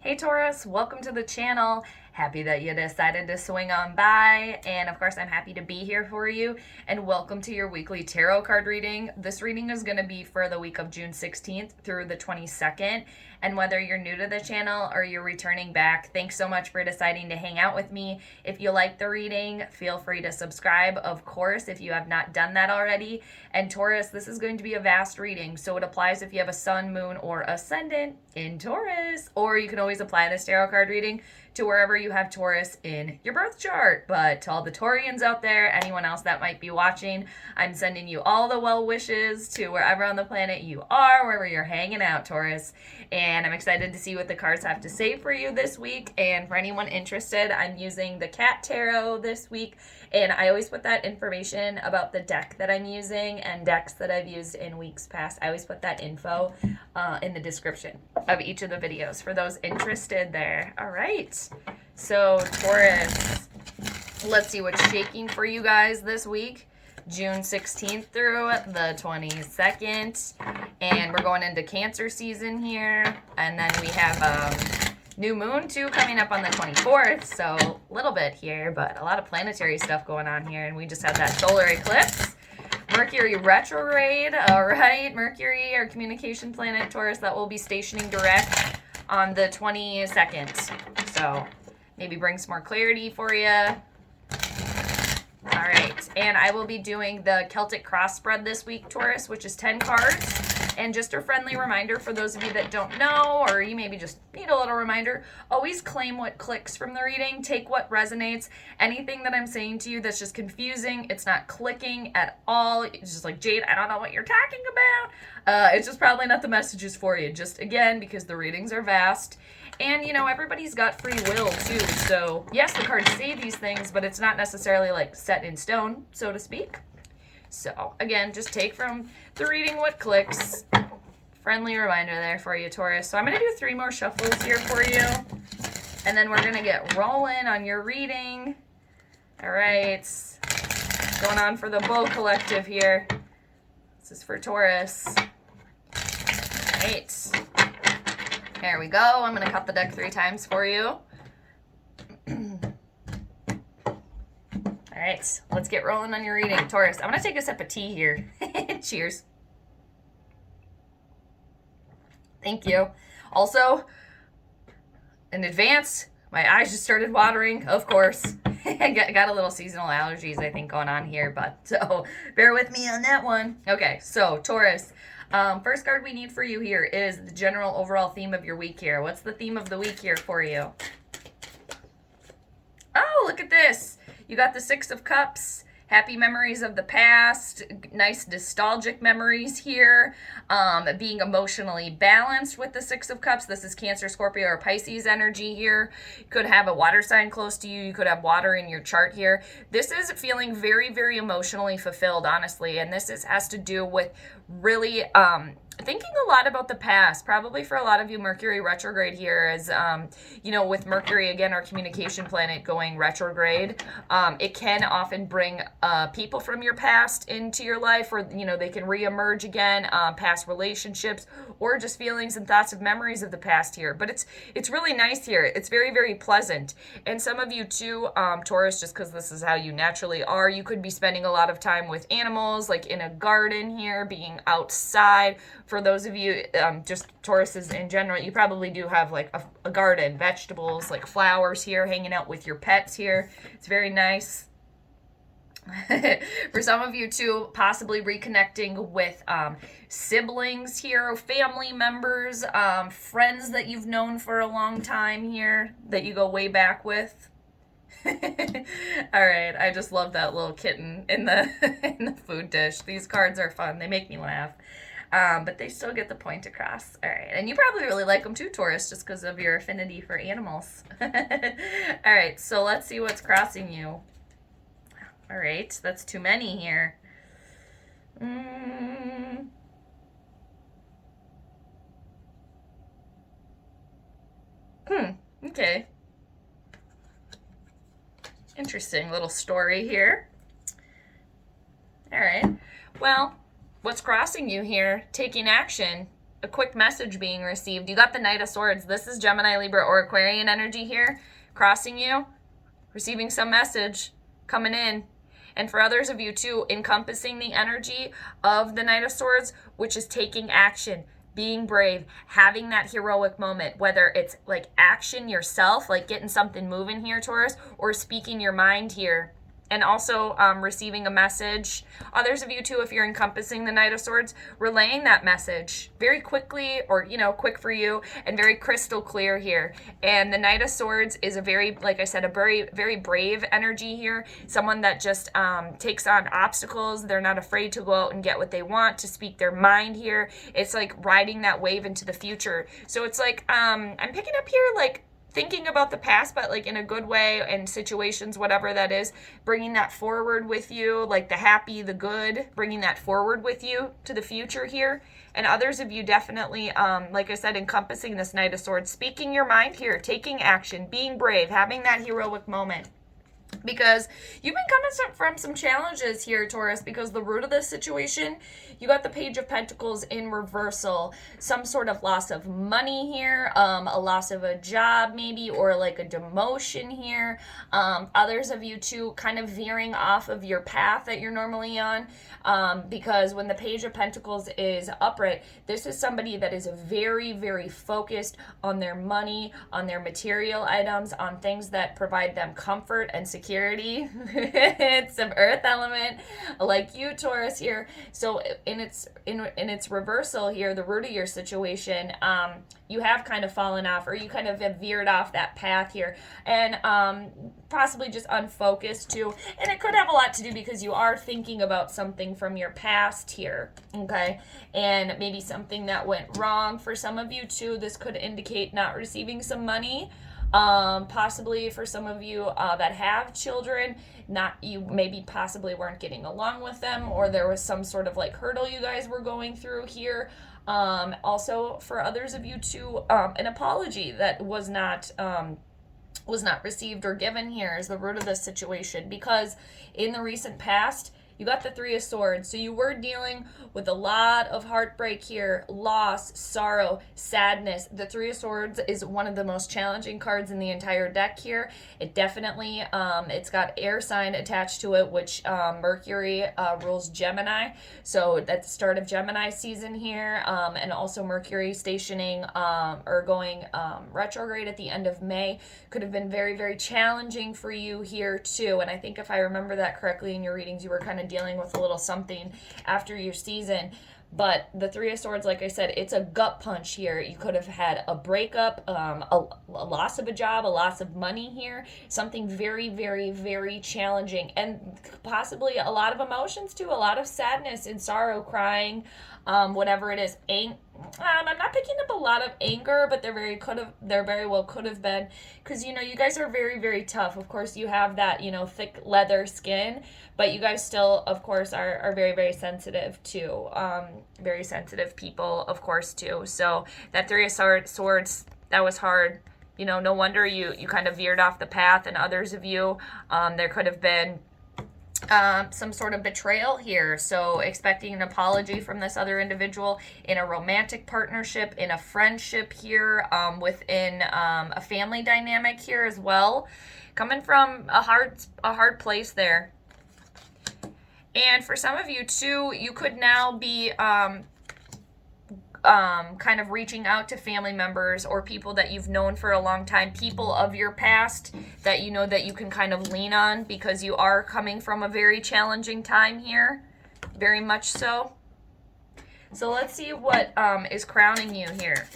Hey Taurus, welcome to the channel. Happy that you decided to swing on by, and of course I'm happy to be here for you, and welcome to your weekly tarot card reading. This reading is going to be for the week of June 16th through the 22nd, and whether you're new to the channel or you're returning back, thanks so much for deciding to hang out with me. If you like the reading, feel free to subscribe, of course, if you have not done that already. And Taurus, this is going to be a vast reading, so it applies if you have a sun, moon, or ascendant in Taurus, or you can always apply this tarot card reading to wherever you have Taurus in your birth chart. But to all the Taurians out there, anyone else that might be watching, I'm sending you all the well wishes to wherever on the planet you are, wherever you're hanging out, Taurus. And I'm excited to see what the cards have to say for you this week. And for anyone interested, I'm using the Cat Tarot this week. And I always put that information about the deck that I'm using and decks that I've used in weeks past. I always put that info in the description of each of the videos for those interested there. All right. So Taurus, let's see what's shaking for you guys this week. June 16th through the 22nd. And we're going into Cancer season here. And then we have new moon too coming up on the 24th. So a little bit here, but a lot of planetary stuff going on here. And we just had that solar eclipse. Mercury retrograde. All right. Mercury, our communication planet, Taurus, that will be stationing direct on the 22nd. So maybe bring some more clarity for you. All right, and I will be doing the Celtic cross spread this week, Taurus, which is 10 cards. And just a friendly reminder for those of you that don't know, or you maybe just need a little reminder, always claim what clicks from the reading, take what resonates. Anything that I'm saying to you that's just confusing, it's not clicking at all. It's just like, Jade, I don't know what you're talking about. It's just probably not the messages for you. Just, again, because the readings are vast. And, you know, everybody's got free will, too. So, yes, the cards say these things, but it's not necessarily, like, set in stone, so to speak. So, again, just take from the reading what clicks. Friendly reminder there for you, Taurus. So, I'm going to do 3 more shuffles here for you. And then we're going to get rolling on your reading. All right. Going on for the Bull Collective here. This is for Taurus. All right. There we go. I'm going to cut the deck 3 times for you. All right, let's get rolling on your reading. Taurus, I'm going to take a sip of tea here. Cheers. Thank you. Also, in advance, my eyes just started watering, of course. I got a little seasonal allergies, I think, going on here, but so bear with me on that one. Okay, so Taurus. First card we need for you here is the general overall theme of your week here. What's the theme of the week here for you? Oh, look at this. You got the 6 of Cups, happy memories of the past, nice nostalgic memories here, being emotionally balanced with the 6 of Cups. This is Cancer, Scorpio, or Pisces energy here. You could have a water sign close to you. You could have water in your chart here. This is feeling very, very emotionally fulfilled, honestly, and this has to do with really thinking a lot about the past. Probably for a lot of you, Mercury retrograde here is, you know, with Mercury, again, our communication planet going retrograde, it can often bring people from your past into your life, or, you know, they can reemerge again, past relationships, or just feelings and thoughts of memories of the past here. But it's really nice here. It's very, very pleasant. And some of you too, Taurus, just because this is how you naturally are, you could be spending a lot of time with animals, like in a garden here, being outside. For those of you, just Tauruses in general, you probably do have like a garden, vegetables, like flowers here, hanging out with your pets here. It's very nice. For some of you too, possibly reconnecting with siblings here, family members, friends that you've known for a long time here, that you go way back with. All right, I just love that little kitten in the in the food dish. These cards are fun. They make me laugh. But they still get the point across. All right, and you probably really like them too, Taurus, just because of your affinity for animals. All right, so let's see what's crossing you. All right, that's too many here. Okay. Interesting little story here. All right, well, what's crossing you here? Taking action. a quick message being received. You got the Knight of Swords. This is Gemini, Libra, or Aquarian energy here, crossing you, receiving some message coming in. And for others of you too, encompassing the energy of the Knight of Swords, which is taking action, being brave, having that heroic moment, whether it's like action yourself, like getting something moving here, Taurus, or speaking your mind here. And also receiving a message. Others of you too, if you're encompassing the Knight of Swords, relaying that message very quickly, or, you know, quick for you, and very crystal clear here. And the Knight of Swords is a very, like I said, a very, very brave energy here. Someone that just takes on obstacles. They're not afraid to go out and get what they want, to speak their mind here. It's like riding that wave into the future. So it's like, I'm picking up here, like, thinking about the past, but like in a good way, and situations, whatever that is, bringing that forward with you, like the happy, the good, bringing that forward with you to the future here. And others of you definitely, like I said, encompassing this Knight of Swords, speaking your mind here, taking action, being brave, having that heroic moment. Because you've been coming from some challenges here, Taurus, because the root of this situation, you got the Page of Pentacles in reversal. Some sort of loss of money here, a loss of a job maybe, or like a demotion here. Others of you too kind of veering off of your path that you're normally on, because when the Page of Pentacles is upright, this is somebody that is very, very focused on their money, on their material items, on things that provide them comfort and security. It's some earth element, like you, Taurus, here. So in its reversal here, the root of your situation, you have kind of fallen off, or you kind of have veered off that path here, and possibly just unfocused too. And it could have a lot to do because you are thinking about something from your past here, okay? And maybe something that went wrong for some of you too. This could indicate not receiving some money. Possibly for some of you that have children, you maybe possibly weren't getting along with them, or there was some sort of like hurdle you guys were going through here. Also for others of you too, an apology that was not received or given here is the root of this situation, because in the recent past, you got the Three of Swords. So you were dealing with a lot of heartbreak here, loss, sorrow, sadness. The Three of Swords is one of the most challenging cards in the entire deck here. It definitely, it's got air sign attached to it, which Mercury rules Gemini. So at the start of Gemini season here, and also Mercury stationing or going retrograde at the end of May could have been very, very challenging for you here too. And I think if I remember that correctly in your readings, you were kind of dealing with a little something after your season. But the Three of Swords, like I said, it's a gut punch here. You could have had a breakup, a loss of a job, a loss of money here, something very, very, very challenging, and possibly a lot of emotions too, a lot of sadness and sorrow, crying, whatever it is. I'm not picking up a lot of anger, but there very well could have been, because, you know, you guys are very, very tough. Of course, you have that, you know, thick leather skin, but you guys still, of course, are very, very sensitive too. Very sensitive people, of course, too. So that Three of Swords, that was hard. You know, no wonder you kind of veered off the path. And others of you, there could have been some sort of betrayal here. So expecting an apology from this other individual in a romantic partnership, in a friendship here, within a family dynamic here as well. Coming from a hard place there. And for some of you too, you could now be kind of reaching out to family members or people that you've known for a long time, people of your past that you know that you can kind of lean on, because you are coming from a very challenging time here, very much so. So let's see what is crowning you here.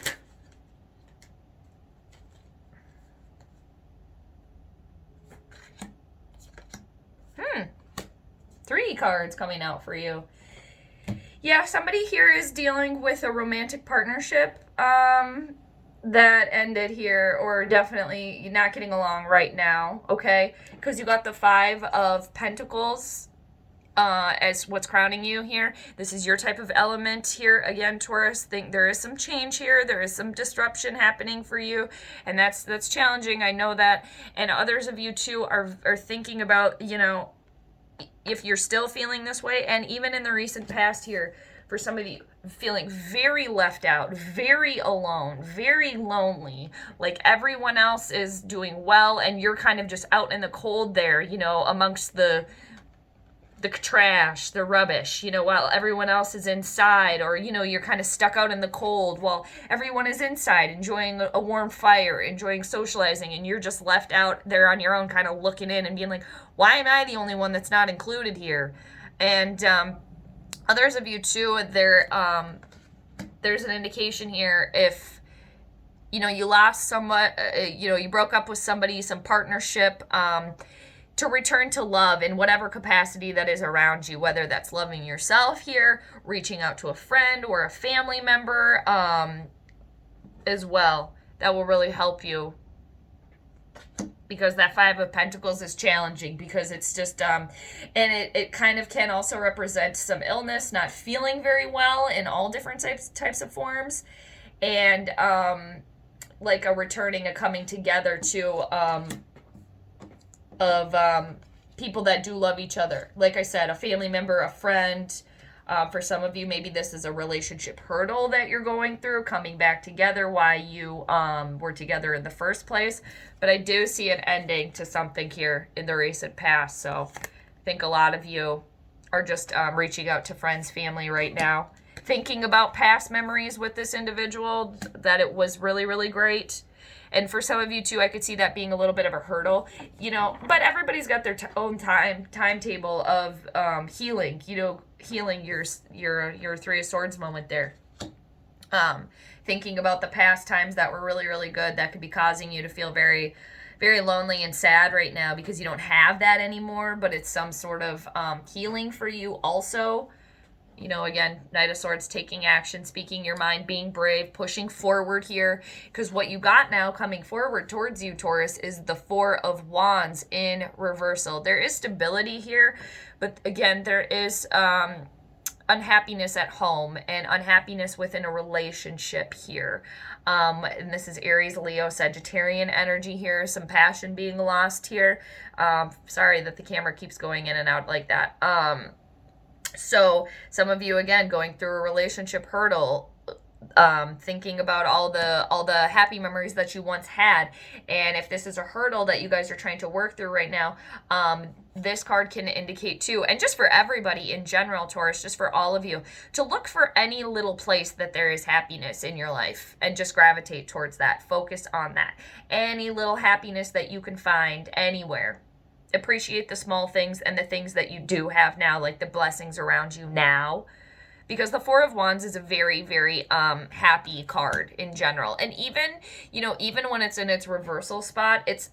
Three cards coming out for you. Yeah, somebody here is dealing with a romantic partnership that ended here, or definitely not getting along right now, okay? Because you got the Five of Pentacles as what's crowning you here. This is your type of element here. Again, Taurus, think there is some change here. There is some disruption happening for you, and that's challenging. I know that. And others of you too are thinking about, you know, if you're still feeling this way. And even in the recent past here, for some of you, feeling very left out, very alone, very lonely. Like everyone else is doing well and you're kind of just out in the cold there, you know, amongst the trash, the rubbish, you know, while everyone else is inside, or, you know, you're kind of stuck out in the cold while everyone is inside enjoying a warm fire, enjoying socializing, and you're just left out there on your own, kind of looking in and being like, why am I the only one that's not included here? And others of you too, there's an indication here if, you know, you lost someone, you know, you broke up with somebody, some partnership, to return to love in whatever capacity that is around you, whether that's loving yourself here, reaching out to a friend or a family member as well. That will really help you, because that Five of Pentacles is challenging, because it's just, and it kind of can also represent some illness, not feeling very well in all different types of forms, and like a returning, a coming together to, of people that do love each other. Like I said, a family member, a friend. For some of you, maybe this is a relationship hurdle that you're going through, coming back together, why you were together in the first place. But I do see an ending to something here in the recent past. So I think a lot of you are just reaching out to friends, family right now, thinking about past memories with this individual, that it was really, really great. And for some of you too, I could see that being a little bit of a hurdle, you know, but everybody's got their own timetable of healing, you know, healing your Three of Swords moment there. Thinking about the past times that were really, really good, that could be causing you to feel very, very lonely and sad right now because you don't have that anymore, but it's some sort of healing for you also. You know, again, Knight of Swords, taking action, speaking your mind, being brave, pushing forward here. Because what you got now coming forward towards you, Taurus, is the Four of Wands in reversal. There is stability here, but again, there is unhappiness at home and unhappiness within a relationship here. And this is Aries, Leo, Sagittarian energy here. Some passion being lost here. Sorry that the camera keeps going in and out like that. So some of you, again, going through a relationship hurdle, thinking about all the happy memories that you once had. And if this is a hurdle that you guys are trying to work through right now, this card can indicate too, and just for everybody in general, Taurus, just for all of you, to look for any little place that there is happiness in your life and just gravitate towards that. Focus on that. Any little happiness that you can find anywhere. Appreciate the small things and the things that you do have now, like the blessings around you now, because the Four of Wands is a very, very happy card in general. And even, you know, even when it's in its reversal spot, it's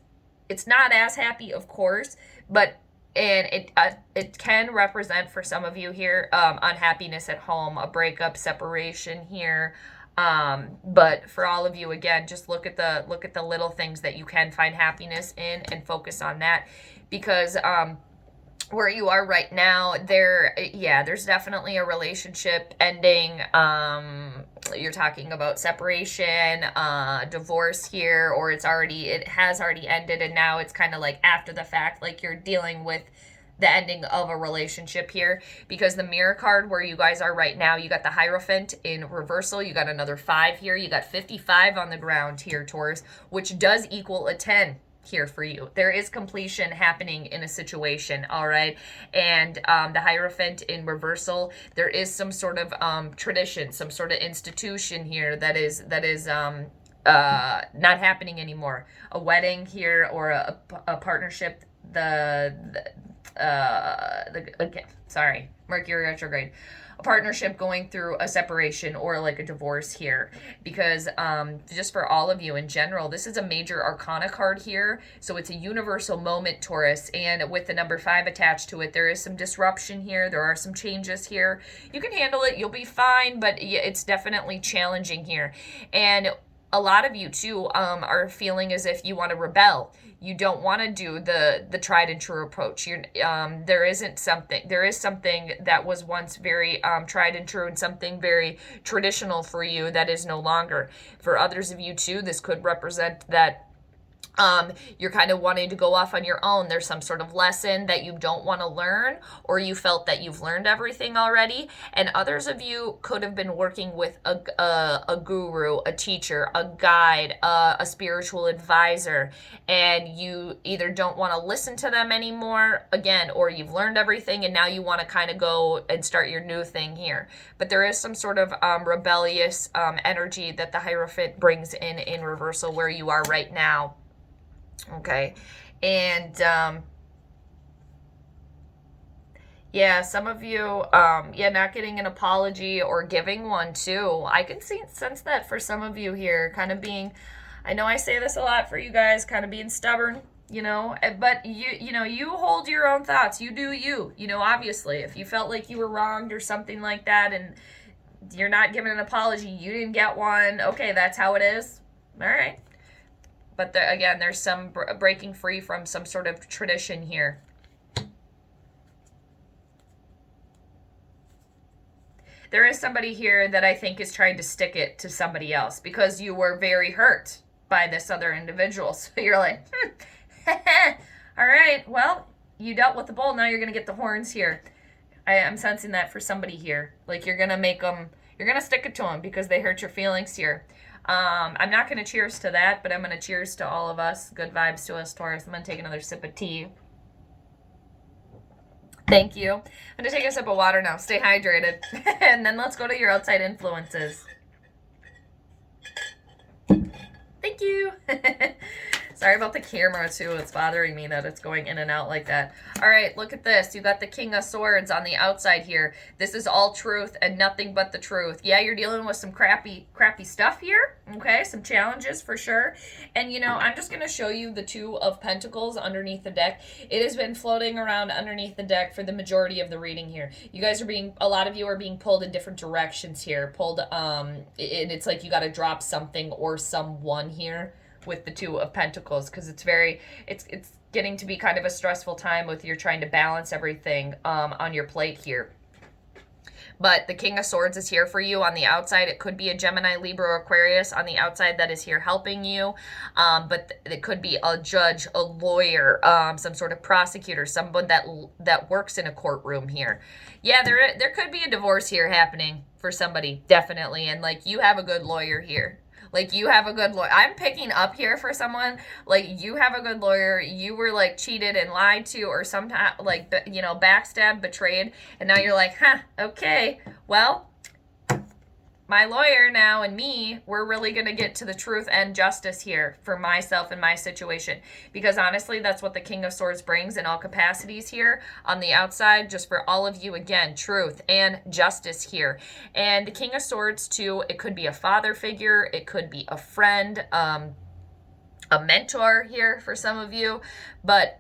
not as happy, of course, but it can represent for some of you here unhappiness at home, a breakup, separation here. But for all of you, again, just look at the little things that you can find happiness in and focus on that, because where you are right now, there's definitely a relationship ending. You're talking about separation, divorce here, or it has already ended, and now it's kind of like after the fact, like you're dealing with the ending of a relationship here, because the Mirror card where you guys are right now, you got the Hierophant in reversal, you got another 5 here, you got 55 on the ground here, Taurus, which does equal a 10 here for you. There is completion happening in a situation, all right? And the Hierophant in reversal, there is some sort of tradition, some sort of institution here that is not happening anymore. A wedding here, or a partnership, Mercury retrograde, a partnership going through a separation or like a divorce here, because just for all of you in general, this is a major arcana card here, so it's a universal moment, Taurus, and with the number 5 attached to it, there is some disruption here, there are some changes here. You can handle it, you'll be fine, but it's definitely challenging here. And a lot of you too are feeling as if you want to rebel. You don't want to do the tried and true approach. There is something that was once very tried and true and something very traditional for you that is no longer. For others of you too, this could represent that You're kind of wanting to go off on your own. There's some sort of lesson that you don't want to learn, or you felt that you've learned everything already. And others of you could have been working with a guru, a teacher, a guide, a spiritual advisor, and you either don't want to listen to them anymore, again, or you've learned everything and now you want to kind of go and start your new thing here. But there is some sort of rebellious energy that the Hierophant brings in reversal where you are right now. Okay, and yeah, some of you, yeah, not getting an apology or giving one too. I can sense that for some of you here, kind of being, I know I say this a lot for you guys, kind of being stubborn, you know, but you know, you hold your own thoughts. You do you know, obviously, if you felt like you were wronged or something like that and you're not giving an apology, you didn't get one. Okay, that's how it is. All right. But again, there's some breaking free from some sort of tradition here. There is somebody here that I think is trying to stick it to somebody else because you were very hurt by this other individual. So you're like, all right, well, you dealt with the bull. Now you're going to get the horns here. I'm sensing that for somebody here. Like you're going to make them, you're going to stick it to them because they hurt your feelings here. I'm not going to cheers to that, but I'm going to cheers to all of us. Good vibes to us, Taurus. I'm going to take another sip of tea. Thank you. I'm going to take a sip of water now. Stay hydrated. And then let's go to your outside influences. Thank you. Sorry about the camera, too. It's bothering me that it's going in and out like that. All right, look at this. You got the King of Swords on the outside here. This is all truth and nothing but the truth. Yeah, you're dealing with some crappy stuff here, okay? Some challenges for sure. And, you know, I'm just going to show you the Two of Pentacles underneath the deck. It has been floating around underneath the deck for the majority of the reading here. You guys are a lot of you are being pulled in different directions here. It's like you got to drop something or someone here with the Two of Pentacles, because it's getting to be kind of a stressful time with you're trying to balance everything on your plate here. But the King of Swords is here for you on the outside. It could be a Gemini, Libra, or Aquarius on the outside that is here helping you. But it could be a judge, a lawyer, some sort of prosecutor, someone that works in a courtroom here. Yeah, there could be a divorce here happening for somebody, definitely. And like you have a good lawyer here. Like, you have a good lawyer. I'm picking up here for someone. Like, you have a good lawyer. You were, like, cheated and lied to or sometime, like, you know, backstabbed, betrayed. And now you're like, okay, well, my lawyer now and me, we're really going to get to the truth and justice here for myself and my situation. Because honestly, that's what the King of Swords brings in all capacities here on the outside. Just for all of you, again, truth and justice here. And the King of Swords, too, it could be a father figure. It could be a friend, a mentor here for some of you, but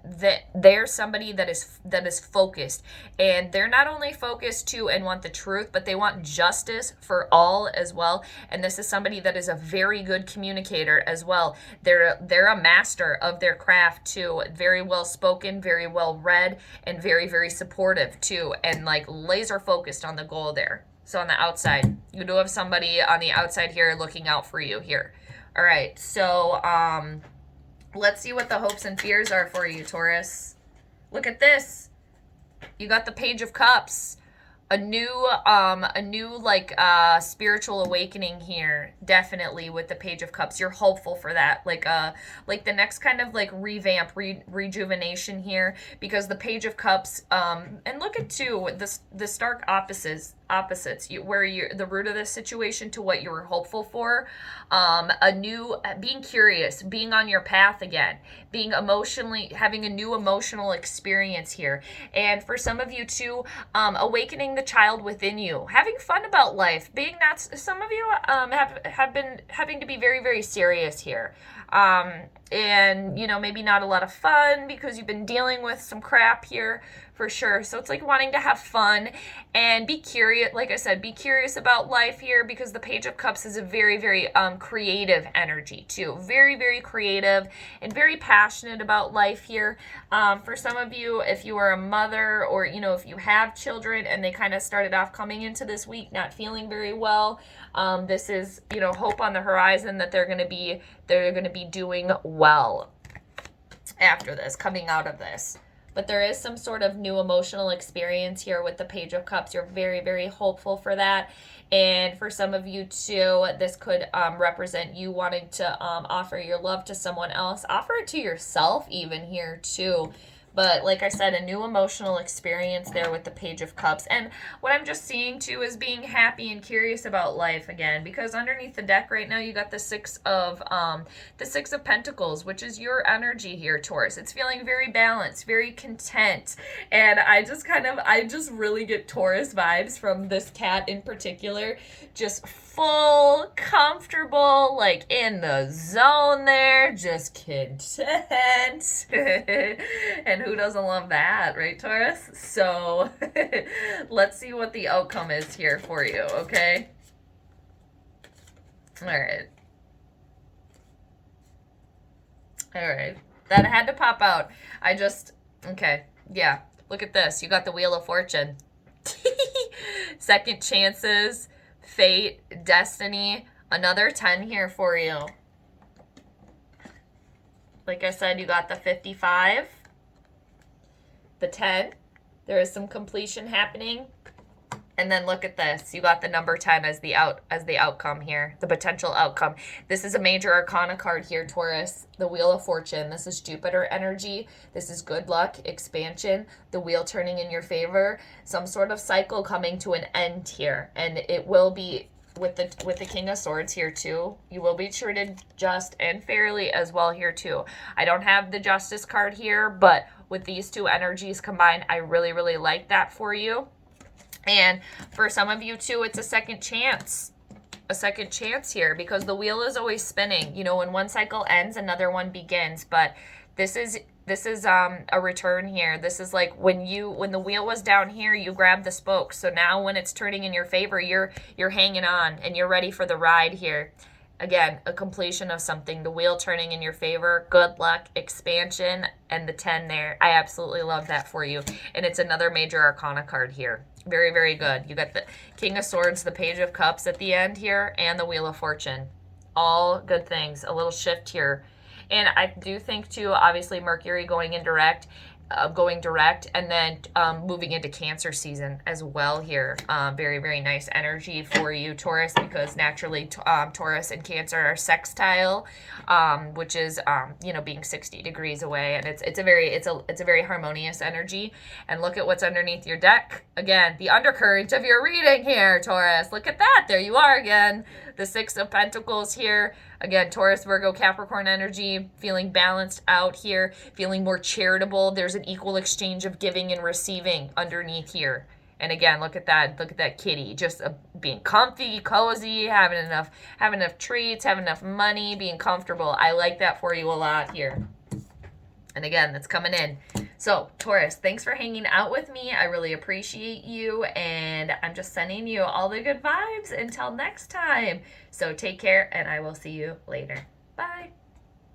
they're somebody that is focused, and they're not only focused too and want the truth, but they want justice for all as well. And this is somebody that is a very good communicator as well. They're a master of their craft too, very well spoken, very well read, and very, very supportive too, and like laser focused on the goal there. So on the outside, you do have somebody on the outside here looking out for you here. All right, so let's see what the hopes and fears are for you, Taurus. Look at this. You got the Page of Cups. A new spiritual awakening here, definitely with the Page of Cups. You're hopeful for that, like the next kind of like revamp, rejuvenation here, because the Page of Cups, and look at too the stark opposites, where you're the root of this situation to what you were hopeful for, being curious, being on your path again, being having a new emotional experience here, and for some of you too, awakening the child within you, having fun about life, some of you have been having to be very, very serious here, and you know, maybe not a lot of fun because you've been dealing with some crap here for sure. So it's like wanting to have fun and be curious curious, like I said, be curious about life here, because the Page of Cups is a very, very creative energy too. Very, very creative and very passionate about life here. For some of you, if you are a mother, or, you know, if you have children and they kind of started off coming into this week not feeling very well, this is, you know, hope on the horizon that they're going to be doing well after this, coming out of this. But there is some sort of new emotional experience here with the Page of Cups. You're very, very hopeful for that. And for some of you too, this could represent you wanting to offer your love to someone else. Offer it to yourself even here too. But like I said, a new emotional experience there with the Page of Cups. And what I'm just seeing too is being happy and curious about life again. Because underneath the deck right now, you got the Six of Pentacles, which is your energy here, Taurus. It's feeling very balanced, very content. And I just really get Taurus vibes from this cat in particular. Just full, comfortable, like in the zone there, just content. And who doesn't love that, right, Taurus? So let's see what the outcome is here for you, okay? All right. All right. That had to pop out. Okay. Yeah. Look at this. You got the Wheel of Fortune. Second chances, fate, destiny. Another 10 here for you. Like I said, you got the 55, the 10. There is some completion happening. And then look at this. You got the number 10 as the outcome here, the potential outcome. This is a major arcana card here, Taurus. The Wheel of Fortune. This is Jupiter energy. This is good luck, expansion, the wheel turning in your favor, some sort of cycle coming to an end here. And it will be with the King of Swords here too. You will be treated just and fairly as well here too. I don't have the Justice card here, but with these two energies combined, I really, really like that for you. And for some of you too, it's a second chance. A second chance here, because the wheel is always spinning. You know, when one cycle ends, another one begins. But this is a return here. This is like when the wheel was down here, you grabbed the spokes. So now when it's turning in your favor, you're hanging on and you're ready for the ride here. Again, a completion of something, the wheel turning in your favor, good luck, expansion, and the 10 there. I absolutely love that for you. And it's another major arcana card here. Very, very good. You got the King of Swords, the Page of Cups at the end here, and the Wheel of Fortune. All good things. A little shift here. And I do think too, obviously Mercury going direct, and then moving into Cancer season as well here. Very, very nice energy for you, Taurus, because naturally Taurus and Cancer are sextile, which is you know, being 60 degrees away, and it's a very harmonious energy. And look at what's underneath your deck. Again, the undercurrent of your reading here, Taurus. Look at that. There you are again. The Six of Pentacles here. Again, Taurus, Virgo, Capricorn energy, feeling balanced out here, feeling more charitable. There's an equal exchange of giving and receiving underneath here. And again, look at that kitty, just being comfy, cozy, having enough treats, having enough money, being comfortable. I like that for you a lot here. And again, that's coming in. So, Taurus, thanks for hanging out with me. I really appreciate you. And I'm just sending you all the good vibes until next time. So take care, and I will see you later. Bye.